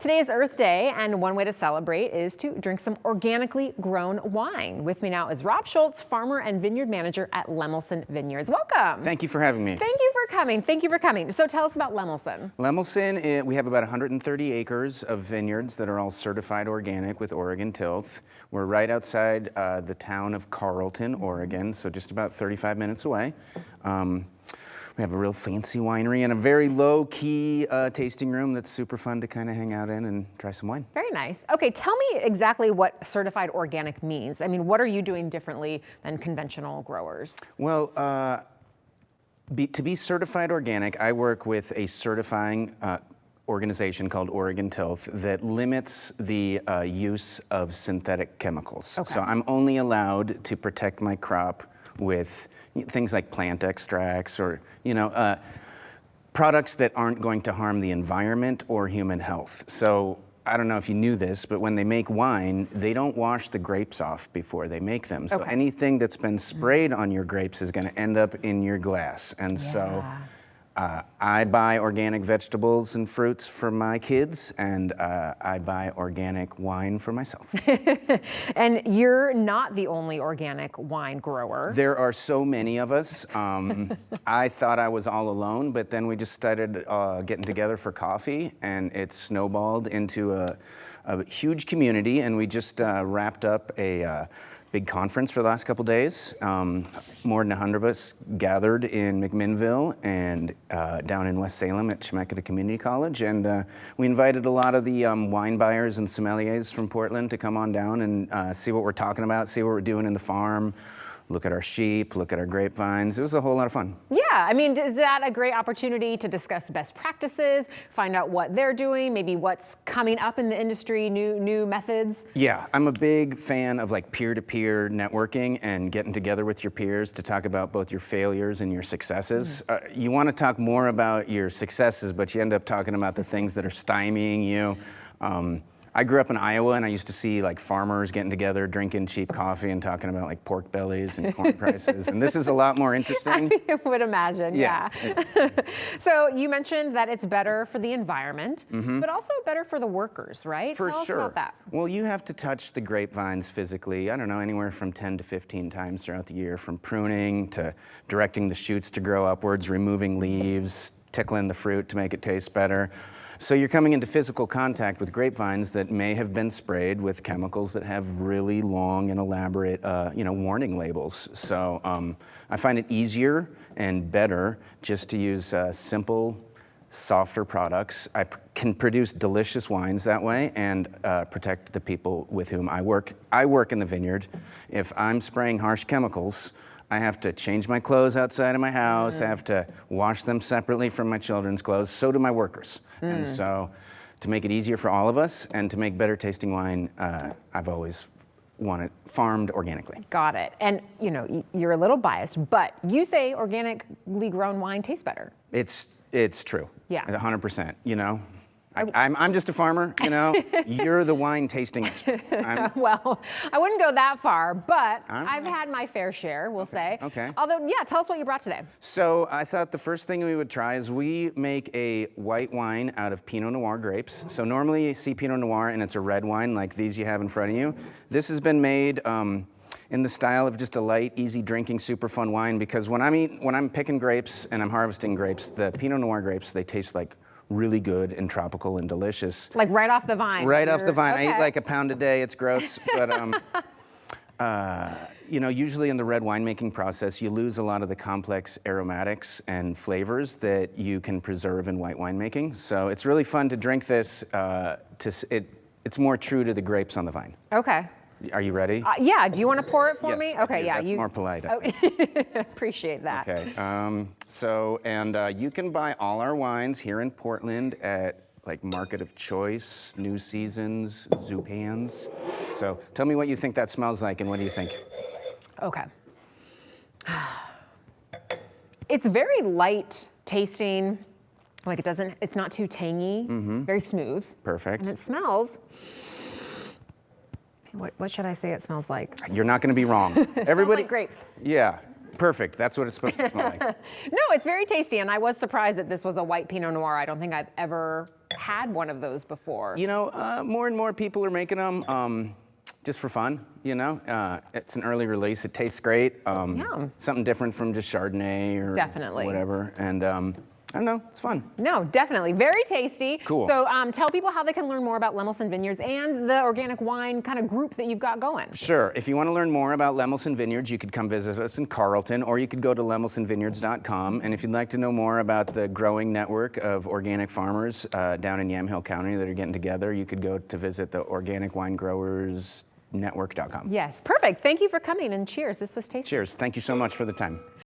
Today is Earth Day, and one way to celebrate is to drink some organically grown wine. With me now is Rob Schultz, farmer and vineyard manager at Lemelson Vineyards. Welcome. Thank you for having me. Thank you for coming. Thank you for coming. So tell us about Lemelson. Lemelson, we have about 130 acres of vineyards that are all certified organic with Oregon tilth. We're right outside the town of Carlton, Oregon, so just about 35 minutes away. We have a real fancy winery and a very low-key tasting room that's super fun to kind of hang out in and try some wine. Very nice. Okay, tell me exactly what certified organic means. I mean, what are you doing differently than conventional growers? Well, to be certified organic, I work with a certifying organization called Oregon Tilth that limits the use of synthetic chemicals. Okay. So I'm only allowed to protect my crop with things like plant extracts or, products that aren't going to harm the environment or human health. So I don't know if you knew this, but when they make wine, they don't wash the grapes off before they make them. So anything that's been sprayed on your grapes is going to end up in your glass. And so I buy organic vegetables and fruits for my kids, and I buy organic wine for myself. And you're not the only organic wine grower. There are so many of us. I thought I was all alone, but then we just started getting together for coffee, and it snowballed into a huge community, and we just wrapped up a big conference for the last couple days. More than 100 of us gathered in McMinnville and down in West Salem at Chemeketa Community College. And we invited a lot of the wine buyers and sommeliers from Portland to come on down and see what we're talking about, see what we're doing in the farm, look at our sheep, look at our grapevines. It was a whole lot of fun. Yeah, I mean, is that a great opportunity to discuss best practices, find out what they're doing, maybe what's coming up in the industry, new methods? Yeah, I'm a big fan of like peer-to-peer networking and getting together with your peers to talk about both your failures and your successes. You want to talk more about your successes, but you end up talking about the things that are stymieing you. I grew up in Iowa, and I used to see like farmers getting together, drinking cheap coffee and talking about like pork bellies and corn prices. And this is a lot more interesting. I would imagine, yeah. So you mentioned that it's better for the environment, but also better for the workers, right? For Tell sure. us about that. Well, you have to touch the grapevines physically, I don't know, anywhere from 10 to 15 times throughout the year, from pruning to directing the shoots to grow upwards, removing leaves, tickling the fruit to make it taste better. So you're coming into physical contact with grapevines that may have been sprayed with chemicals that have really long and elaborate, warning labels. So I find it easier and better just to use simple, softer products. I can produce delicious wines that way and protect the people with whom I work. I work in the vineyard. If I'm spraying harsh chemicals, I have to change my clothes outside of my house. I have to wash them separately from my children's clothes. So do my workers. And so to make it easier for all of us and to make better tasting wine, I've always wanted farmed organically. Got it. And you're a little biased, but you say organically grown wine tastes better. It's true. Yeah. 100%, I'm just a farmer, You're the wine tasting expert. Well, I wouldn't go that far, but I've had my fair share, we'll say. Okay. Although, yeah, tell us what you brought today. So I thought the first thing we would try is we make a white wine out of Pinot Noir grapes. So normally you see Pinot Noir and it's a red wine like these you have in front of you. This has been made in the style of just a light, easy drinking, super fun wine because when I'm picking grapes and I'm harvesting grapes, the Pinot Noir grapes, they taste like really good and tropical and delicious. Like right off the vine. Right off the vine. Okay. I eat like a pound a day. It's gross, but usually in the red winemaking process, you lose a lot of the complex aromatics and flavors that you can preserve in white winemaking. So it's really fun to drink this. It's more true to the grapes on the vine. Okay. Are you ready? Yeah. Do you want to pour it for me? Yes, Okay. Yeah. That's more polite. Appreciate that. Okay. You can buy all our wines here in Portland at like Market of Choice, New Seasons, Zupan's. So tell me what you think that smells like, and what do you think? Okay. It's very light tasting. Like it's not too tangy. Very smooth. Perfect. And it smells. What should I say it smells like? You're not going to be wrong. Everybody. Smells like grapes. Yeah. Perfect. That's what it's supposed to smell like. No, it's very tasty, and I was surprised that this was a white Pinot Noir. I don't think I've ever had one of those before. You know, more and more people are making them just for fun, you know. It's an early release. It tastes great. Yeah. Something different from just Chardonnay or Definitely. whatever. And I don't know, it's fun. No, definitely. Very tasty. Cool. So tell people how they can learn more about Lemelson Vineyards and the organic wine kind of group that you've got going. Sure. If you want to learn more about Lemelson Vineyards, you could come visit us in Carlton, or you could go to lemelsonvineyards.com. And if you'd like to know more about the growing network of organic farmers down in Yamhill County that are getting together, you could go to visit the organicwinegrowersnetwork.com. Yes, perfect. Thank you for coming, and cheers. This was tasty. Cheers. Thank you so much for the time.